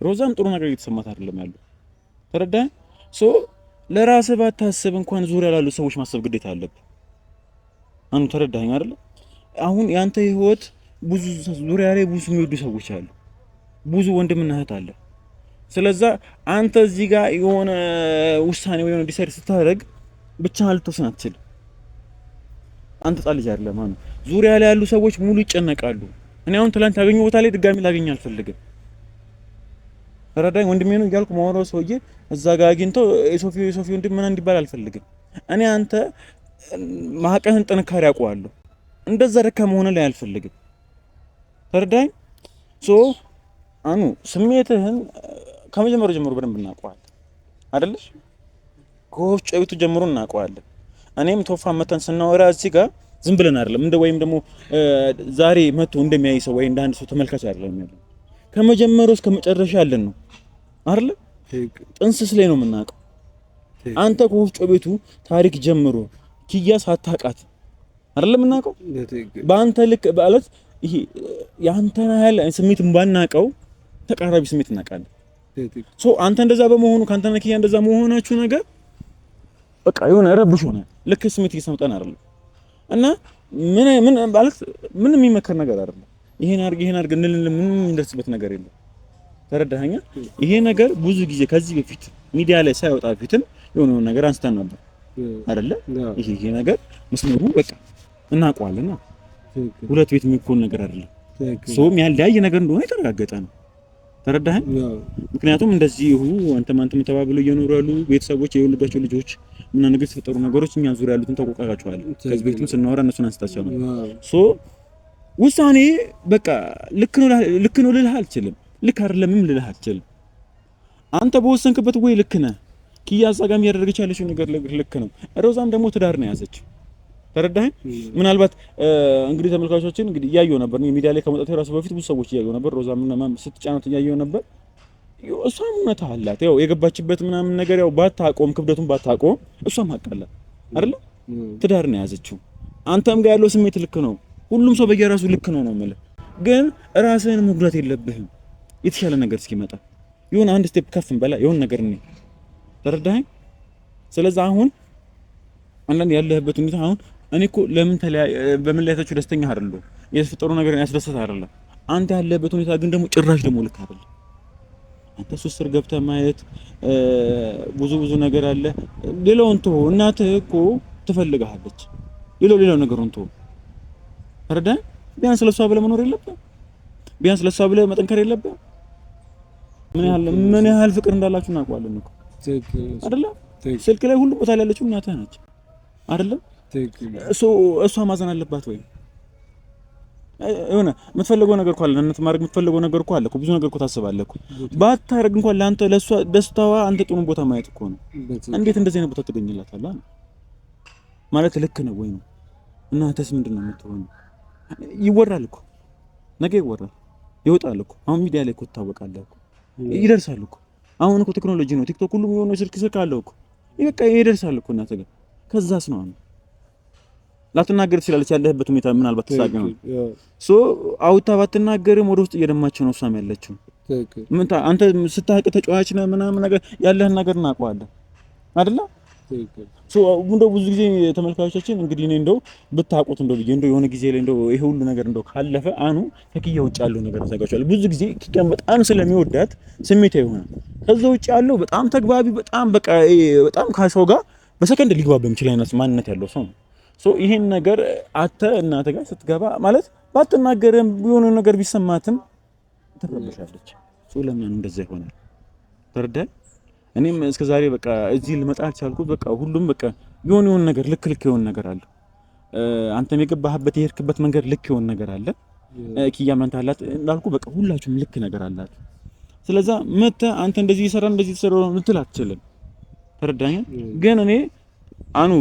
ሮዛም ጥሩ ነገር እየተሰማት አይደለም ያለው። ተረዳኸኝ? ለራስህ ባታስብ እንኳን ዙሪያ ላሉ ሰዎች ማሰብ ግዴታ አለብህ። አኑ ተረዳኸኝ አይደል? አሁን ያንተ ህይወት ብዙ ዙሪያ ላይ ብዙ የሚወዱ ሰዎች አሉ። ብዙ ወንድምና እህት አለ። ስለዛ አንተ እዚህ ጋር የሆነ ውሳኔ ወይ የሆነ ዲሳይድ ስታደርግ ብቻህን ልትወስን አትችልም። አንተ ጻልጅ አይደለም ማለት ዙሪያ ላይ ያሉ ሰዎች ሙሉ ይጨነቃሉ። እኔ አሁን ትላንት ያገኘው ቦታ ላይ ድጋሚ ላገኝ አልፈልግም። ተረዳኝ ወንድሜ ነው እያልኩ ማወራው ሰውዬ እዛ ጋር አግኝቶ የሶፊ ወንድም ምን እንዲባል አልፈልግም። እኔ አንተ ማቀህን ጥንካሬ አውቀዋለሁ። እንደዛ ደካማ ሆነ ላይ አልፈልግም። ተረዳኝ? አኑ ስሜትህን ከመጀመሪያው ጀምሮ በደንብ እናውቀዋለን አይደልሽ? ከወፍጮ ቤቱ ጀምሮ እናውቀዋለን። እኔም ቶፋ መተን ስናወራ እዚህ ጋር ዝም ብለን አይደለም እንደ ወይም ደግሞ ዛሬ መጥቶ እንደሚያይ ሰው ወይ እንደ አንድ ሰው ተመልካች አይደለም ያለው። ከመጀመሪያው እስከ መጨረሻ ያለን ነው አይደል? ጥንስስ ላይ ነው የምናውቀው። አንተ ከወፍጮ ቤቱ ታሪክ ጀምሮ ኪያ ሳታውቃት አይደለም የምናውቀው። በአንተ ልክ ማለት ይሄ ያንተና ያለ ስሜት ባናውቀው ተቃራቢ ስሜት እናውቃለን። አንተ እንደዛ በመሆኑ ካንተና ኪያ እንደዛ መሆናችሁ ነገር በቃ የሆነ ረብሽ ሆነ። ልክ ስሜት እየሰምጠን አይደለም እና ምን ማለት ምን የሚመከር ነገር አይደለም። ይሄን አድርግ እንልን ምን እንደርስበት ነገር የለም። ተረዳኸኛ? ይሄ ነገር ብዙ ጊዜ ከዚህ በፊት ሚዲያ ላይ ሳይወጣ በፊትም የሆነ ነገር አንስተን ነበር አይደለ? ይሄ ነገር መስመሩ በቃ እናውቀዋለን። ሁለት ቤት የሚኮን ነገር አይደለም። ሶም ያልዳይ ነገር እንደሆነ የተረጋገጠ ነው። ተረዳኸኝ? ምክንያቱም እንደዚህ አንተም ተባብለው እየኖሩ ያሉ ቤተሰቦች የወለዷቸው ልጆች እና ነገር የተፈጠሩ ነገሮች እኛ ዙሪያ ያሉትን ተቆቃቃቸዋል። ከዚህ ቤትም ስናወራ እነሱን አንስታቸው ነው። ውሳኔ በቃ ልክ ነው ልልህ አልችልም። ልክ አይደለምም ልልህ አልችልም። አንተ በወሰንክበት ወይ ልክ ነህ። ኪያ እዛ ጋር ያደረገች ያለችው ነገር ልክ ነው። ሮዛም ደግሞ ትዳር ነው ያዘችው። ተረዳኸኝ? ምናልባት እንግዲህ ተመልካቾችን እንግዲህ እያየሁ ነበር ነው ሚዲያ ላይ ከመጣሁ ራሱ በፊት ብዙ ሰዎች እያየሁ ነበር። ሮዛም ምናምን ስትጫናት እያየሁ ነበር። እሷም እውነት አላት። ያው የገባችበት ምናምን ነገር ያው ባታቆም ክብደቱን ባታቆም እሷም አቃላት አይደል? ትዳር ነው ያዘችው። አንተም ጋር ያለው ስሜት ልክ ነው። ሁሉም ሰው በየራሱ ልክ ነው የምልህ። ግን ራስህን መጉዳት የለብህም። የተሻለ ነገር እስኪመጣ ይሁን አንድ ስቴፕ ከፍን በላ የሆነ ነገር ነው። ተረዳኸኝ? ስለዚህ አሁን አንዳንድ ያለህበት ሁኔታ አሁን እኔ እኮ ለምን በምን ላይ ታችሁ ደስተኛ አይደለም። የተፈጠሩ ነገር ያስደሰተ አይደለም። አንተ ያለህበት ሁኔታ ግን ደግሞ ጭራሽ ደግሞ ልክ አይደለም። አንተ ሱስ ስር ገብተህ ማየት ብዙ ነገር አለ። ሌላውን ተው። እናትህ እኮ ትፈልግሃለች። ሌላው ነገሩን ተው። ተረዳኸኝ? ቢያንስ ለሷ ብለህ መኖር የለብህም። ቢያንስ ለሷ ብለህ መጠንከር የለብህም። ምን ያህል ፍቅር እንዳላችሁ እናውቀዋለን እኮ አይደለ? ስልክ ላይ ሁሉ ቦታ ላይ ያለችው እናትህ ነች አይደለ? እሷ ማዘን አለባት ወይ? የሆነ የምትፈልገው ነገር እኮ አለ። እናት ማድረግ የምትፈልገው ነገር እኮ አለ እኮ። ብዙ ነገር እኮ ታስባለህ እኮ። ባታረግ እንኳን ለአንተ ለሷ ደስታዋ አንተ ጥሩ ቦታ ማየት እኮ ነው። እንዴት እንደዚህ አይነት ቦታ ትገኝላታለህ ማለት ልክ ነው ወይ ነው? እናንተስ ምንድነው የምትሆነው? ይወራል እኮ ነገ ይወራል ይወጣል እኮ። አሁን ሚዲያ ላይ እኮ ታወቃለህ እኮ ይደርሳል እኮ። አሁን እኮ ቴክኖሎጂ ነው። ቲክቶክ ሁሉ የሆነ ስልክ አለው እኮ በቃ ይደርሳል እኮ። እናንተ ጋር ከዛስ ነው ላትናገር ትችላለች። ያለህበት ሁኔታ ምናልባት ተሳቀ ነው አውታ ባትናገርም ወደ ውስጥ እየደማች ነው እሷም ያለችው። አንተ ስታውቅ ተጫዋች ነህ ምናምን ነገር ያለህን ነገር እናውቀዋለን አይደለ? እንደው ብዙ ጊዜ ተመልካቾቻችን እንግዲህ እኔ እንደው ብታውቁት እንደው ብዬ እንደው የሆነ ጊዜ ላይ እንደው ይሄ ሁሉ ነገር እንደው ካለፈ ከኪያ ውጭ ያለው ነገር ተዘጋጅቷል። ብዙ ጊዜ ኪያን በጣም ስለሚወዳት ስሜታዊ ይሆናል። ከዛ ውጭ ያለው በጣም ተግባቢ፣ በጣም በቃ በጣም ከሰው ጋር በሰከንድ ሊግባባ የሚችል አይነት ማንነት ያለው ሰው ነው። ይሄን ነገር እናንተ ጋር ስትገባ ማለት ባትናገርም የሆነ ነገር ቢሰማትም ትረበሻለች። ለምን እንደዛ ይሆናል? ተረዳኸኝ? እኔም እስከዛሬ በቃ እዚህ ልመጣ አልቻልኩት። በቃ ሁሉም በቃ የሆነ ነገር ልክ የሆነ ነገር አለ። አንተም የገባህበት የሄድክበት መንገድ ልክ የሆነ ነገር አለ። ኪያ መንታ አላት እንዳልኩ በቃ ሁላችሁም ልክ ነገር አላችሁ። ስለዛ መተህ አንተ እንደዚህ እየሰራህ ነው ልትል አትችልም። ተረዳኝ። ግን እኔ አኑ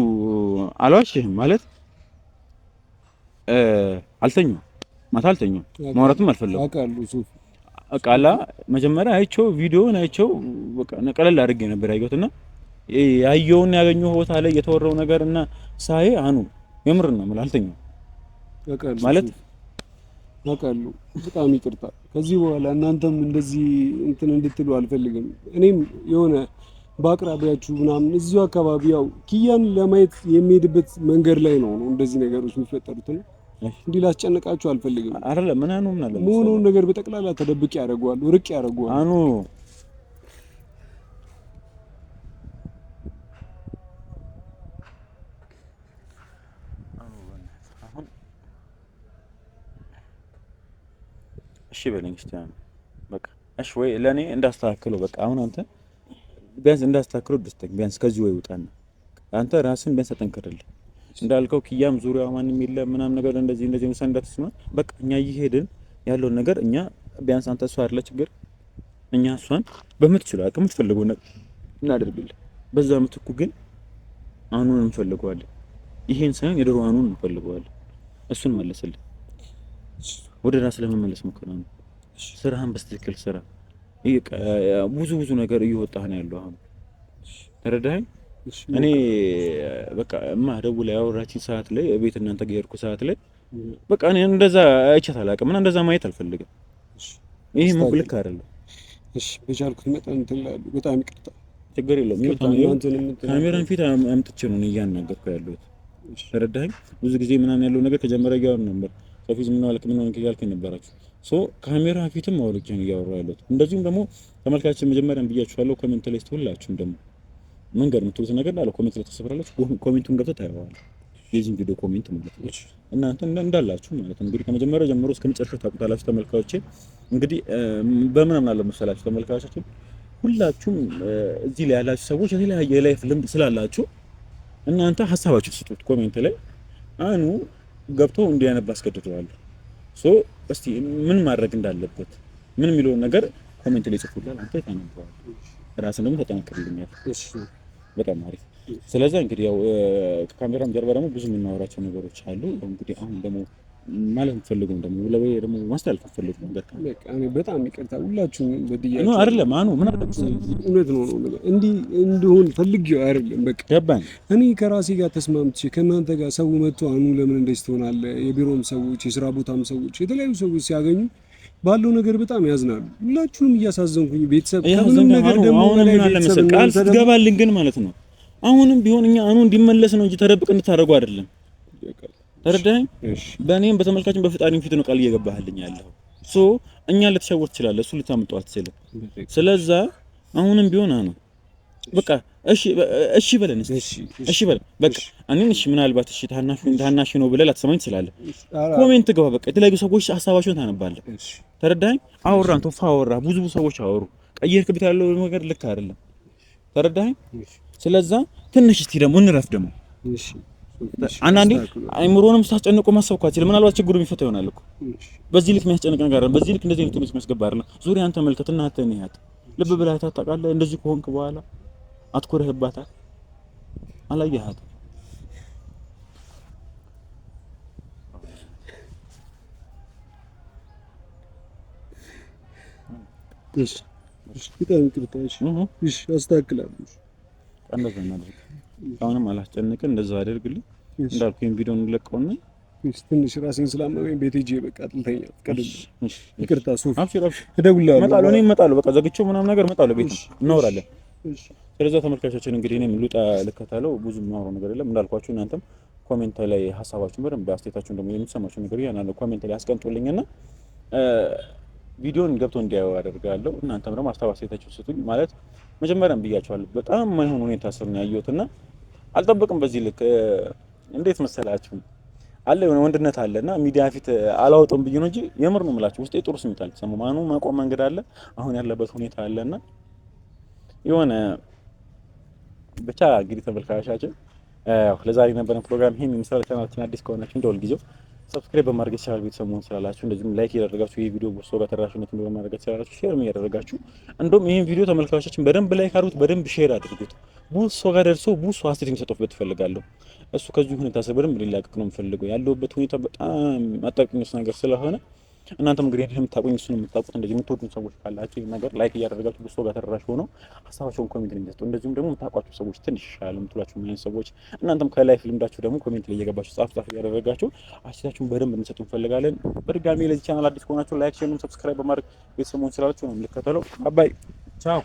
አልዋሽህም ማለት አልተኛም፣ ማታ አልተኛም፣ ማውራትም አልፈለኩም። አውቃለሁ ሱፍ ቃላ መጀመሪያ አይቼው ቪዲዮውን አይቼው በቃ ቀለል አድርጌ ነበር ያየሁትና ያየውን ያገኘው ቦታ ላይ የተወራው ነገር እና ሳይ አኑ የምር ነው ማለት አልተኛም። አውቃለሁ ማለት አውቃለሁ። በጣም ይቅርታ። ከዚህ በኋላ እናንተም እንደዚህ እንትን እንድትሉ አልፈልግም። እኔም የሆነ በአቅራቢያችሁ ምናምን እዚሁ አካባቢ ያው ኪያን ለማየት የሚሄድበት መንገድ ላይ ነው እንደዚህ ነገሮች የሚፈጠሩት ነው። እንዲህ ላስጨነቃችሁ አልፈልግም። አይደለም ምን አኑ ምን አለ መሆኑን ነገር በጠቅላላ ተደብቄ ያደርገዋል፣ ርቅ ያደርገዋል። አኑ እሺ በለኝ እስቲ በቃ እሺ ወይ ለኔ እንዳስተካክለው በቃ አሁን አንተ ቢያንስ እንዳስተካክለው ደስተኛ ቢያንስ ከዚህ ወይ ውጣና አንተ ራስን ቢያንስ አጠንክርልህ እንዳልከው ኪያም ዙሪያው ማንንም የለም ምናምን ነገር እንደዚህ ምሳን እንዳትስማ በቃ እኛ ይሄድን ያለውን ነገር እኛ ቢያንስ አንተ እሷ አይደለ ችግር እኛ እሷን በምትችለው አቅም የምትፈልገው ነገር እናደርግልህ። በዛ ምትኩ ግን አኑን እንፈልገዋለን። ይሄን ሳይሆን የድሮ አኑን እንፈልገዋለን። እሱን መለስልህ። ወደ ራስ ለመመለስ ሞክር ነው። ስራህን በስትክክል ስራ። ብዙ ነገር እየወጣህ ነው ያለው አሁን ተረዳኸኝ? እኔ በቃ ደውላ ያወራችኝ ሰዓት ላይ ቤት እናንተ ጋር የሄድኩ ሰዓት ላይ በቃ እኔ እንደዛ አይቻት አላውቅም እና እንደዛ ማየት አልፈልግም። ይሄ ልክ አይደለም። እሺ በቻልኩት መጠን እንትን እላለሁ። በጣም ይቅርታ። ችግር የለውም። ካሜራን ፊት አምጥቼ ነው እያናገርኩ ያለሁት ተረዳኸኝ? ብዙ ጊዜ ምናምን ያለው ነገር ከጀመረ ጋር ነበር ከፊት ምን አልክ ምን ሆንክ እያልከኝ ነበራችሁ። ካሜራ ፊትም አውልቄ ነው እያወራሁ ያለሁት። እንደዚሁም ደግሞ ተመልካችን መጀመሪያም ብያችኋለሁ ኮሜንት ላይ ሁላችሁም ደግሞ መንገድ የምትሉት ነገር እንዳለ ኮሜንት ላይ ተሰብራላችሁ። ኮሜንቱን ገብተህ ታየዋለህ። የዚህ ቪዲዮ ኮሜንት ማለት ነው እናንተ እንዳላችሁ ማለት ነው። እንግዲህ ከመጀመሪያው ጀምሮ እስከ መጨረሻው ታውቁታላችሁ ተመልካቾቼ። እንግዲህ በምን አምናለሁ መሰላችሁ ተመልካቾቼ፣ ሁላችሁም እዚህ ላይ ያላችሁ ሰዎች የተለያየ የላይፍ ልምድ ስላላችሁ እናንተ ሐሳባችሁ ስጡት ኮሜንት ላይ። አኑ ገብቶ እንዲያነብ አስገድደዋለሁ። እስቲ ምን ማድረግ እንዳለበት ምን የሚለውን ነገር ኮሜንት ላይ ጽፉልኝ። አንተ ታነባለህ ራስን ደግሞ ተጠናክርልኛል። እሺ በጣም አሪፍ። ስለዚህ እንግዲህ ያው ከካሜራም ጀርባ ደግሞ ብዙ የምናወራቸው ነገሮች አሉ። እንግዲህ አሁን ደግሞ ማለት የምፈልገው ደግሞ ለወይ ደግሞ ማስተላለፍ የምፈልገው ነገር ካለ በቃ እኔ በጣም ይቅርታ ሁላችሁም በድያችሁ ነው አይደለም። አኑ ምን አደረግኩ? እውነት ነው እንዲህ እንደሆን ፈልጌው አይደለም። በቃ ገባኝ። እኔ ከራሴ ጋር ተስማምቼ ከእናንተ ጋር ሰው መጥቶ አኑ ለምን እንደዚህ ትሆናለህ? የቢሮም ሰዎች የስራ ቦታም ሰዎች የተለያዩ ሰዎች ሲያገኙ ባለው ነገር በጣም ያዝናሉ። ሁላችሁንም እያሳዘንኩኝ ቤተሰብ ከምንም ነገር ደግሞ አሁን ምን አለ መሰለህ ቃል ስትገባልን ግን ማለት ነው አሁንም ቢሆን እኛ አኑ እንዲመለስ ነው እንጂ ተደብቅ እንድታደርጉ አይደለም። ተረዳኸኝ? በእኔም በተመልካችን በፍጣሪም ፊት ነው ቃል እየገባህልኝ ያለው። እኛ ልትሸወር ትችላለህ፣ እሱ ልታመጣው አትችልም። ስለዛ አሁንም ቢሆን አኑ በቃ እሺ በለን እሺ በለን በቃ እኔን እሺ ምናልባት እሺ ታናሽ ነው ብለህ ላትሰማኝ ትችላለህ። ኮሜንት ገባ በቃ የተለያዩ ሰዎች ሐሳባቸውን ታነባለህ። ተረዳኸኝ? አወራን ቶፋ አወራ ብዙ ሰዎች አወሩ። ቀየርክበት ያለው ነገር ልክ አይደለም። ተረዳኸኝ? ስለዛ ትንሽ እስቲ ደግሞ እንረፍ ደግሞ አንዳንዴ አይምሮንም ሳስጨንቆ ማሰብ ካችል ምናልባት ችግሩ የሚፈታ ይሆናል እኮ። በዚህ ልክ የሚያስጨንቅ ነገር አይደለም። በዚህ ልክ እንደዚህ አይነት ትምህርት የሚያስገባ አይደለም። ዙሪያን ተመልከትና አተን ይያት ልብ ብለህ ታውቃለህ። እንደዚህ ከሆንክ በኋላ አትኮረህባታል። አላየሃት በጣም ይቅርታ። እሺ አስተካክላለሁ። እንደዛ እናድርግ። አሁንም አላስጨንቅም። እንደዛ አደርግልኝ እንዳልኩኝ ቪዲዮውን እንለቀውና ትንሽ ራሴን ስላመመኝ ቤት ሄጄ በቃ ጥልተኛ ቀደም ይቅርታ። ሱፍ እደውልልሃለሁ። እመጣለሁ። በቃ ዘግቼው ምናምን ነገር እመጣለሁ። ቤት እናወራለን። ስለዚህ ተመልካቾችን እንግዲህ እኔም ልውጣ ልከታለው። ብዙ የማወራው ነገር የለም እንዳልኳችሁ። እናንተም ኮሜንት ላይ ሐሳባችሁን በደንብ አስተያየታችሁን ደግሞ የምትሰማችሁ ነገር ያናለ ኮሜንት ላይ አስቀምጡልኝና ቪዲዮን ገብቶ እንዲያዩ አደርጋለሁ። እናንተም ደግሞ አስተያየታችሁን ስጡኝ። ማለት መጀመሪያም ብያችኋለሁ በጣም የማይሆን ሁኔታ ስር ነው ያየሁትና አልጠብቅም። በዚህ ልክ እንዴት መሰላችሁ አለ የሆነ ወንድነት አለና ሚዲያ ፊት አላወጣም ብዬ ነው እንጂ የምር ነው የምላችሁ። ውስጤ ጥሩ ስሜት አለ። ሰሞኑን ማቆም መንገድ አለ። አሁን ያለበት ሁኔታ አለና የሆነ ብቻ እንግዲህ ተመልካቾቻችን ለዛሬ ነበረን ፕሮግራም ይሄን የሚሰራ ቻናላችን አዲስ ከሆናችሁ እንደሁል ጊዜው ሰብስክራይብ በማድረግ ይቻላል ቤተሰብ መሆን ስላላችሁ፣ እንደዚሁም ላይክ እያደረጋችሁ ይሄ ቪዲዮ ብዙ ጋር ተደራሽነት እንዲሆን ማድረግ ይቻላል። ሼር እያደረጋችሁ እንደውም ይሄን ቪዲዮ ተመልካቾቻችን በደንብ ላይክ አድርጉት፣ በደንብ ሼር አድርጉት። ብዙ ሰው ጋር ደርሶ ብዙ ሰው አስተያየት እንዲሰጡበት እፈልጋለሁ። እሱ ከዚህ ሁኔታ ሰው በደንብ ሊላቀቅ ነው የምፈልገው። ያለውበት ሁኔታ በጣም አጣብቂኝ ነገር ስለሆነ እናንተም እንግዲህ የምታውቁኝ እሱን የምታውቁት እንደዚህ የምትወዱን ሰዎች ካላችሁ ይሄን ነገር ላይክ እያደረጋችሁ ብዙ ሰው ጋር ተደራሽ ሆኖ ሀሳባቸውን ኮሜንት ላይ እንዲሰጡ፣ እንደዚሁም ደግሞ የምታውቋቸው ሰዎች ትንሽ ይሻላል የምትሏቸው ምን ሰዎች እናንተም ከላይፍ ልምዳችሁ ደግሞ ኮሜንት ላይ እየገባችሁ ጻፍ እያደረጋችሁ አስተያየታችሁን በደንብ እንድትሰጡ እንፈልጋለን። በድጋሚ ለዚህ ቻናል አዲስ ከሆናችሁ ላይክ፣ ሼር፣ ሰብስክራይብ በማድረግ ቤተሰብ መሆን ስላላችሁ ነው የምልከተለው። አባይ ቻው።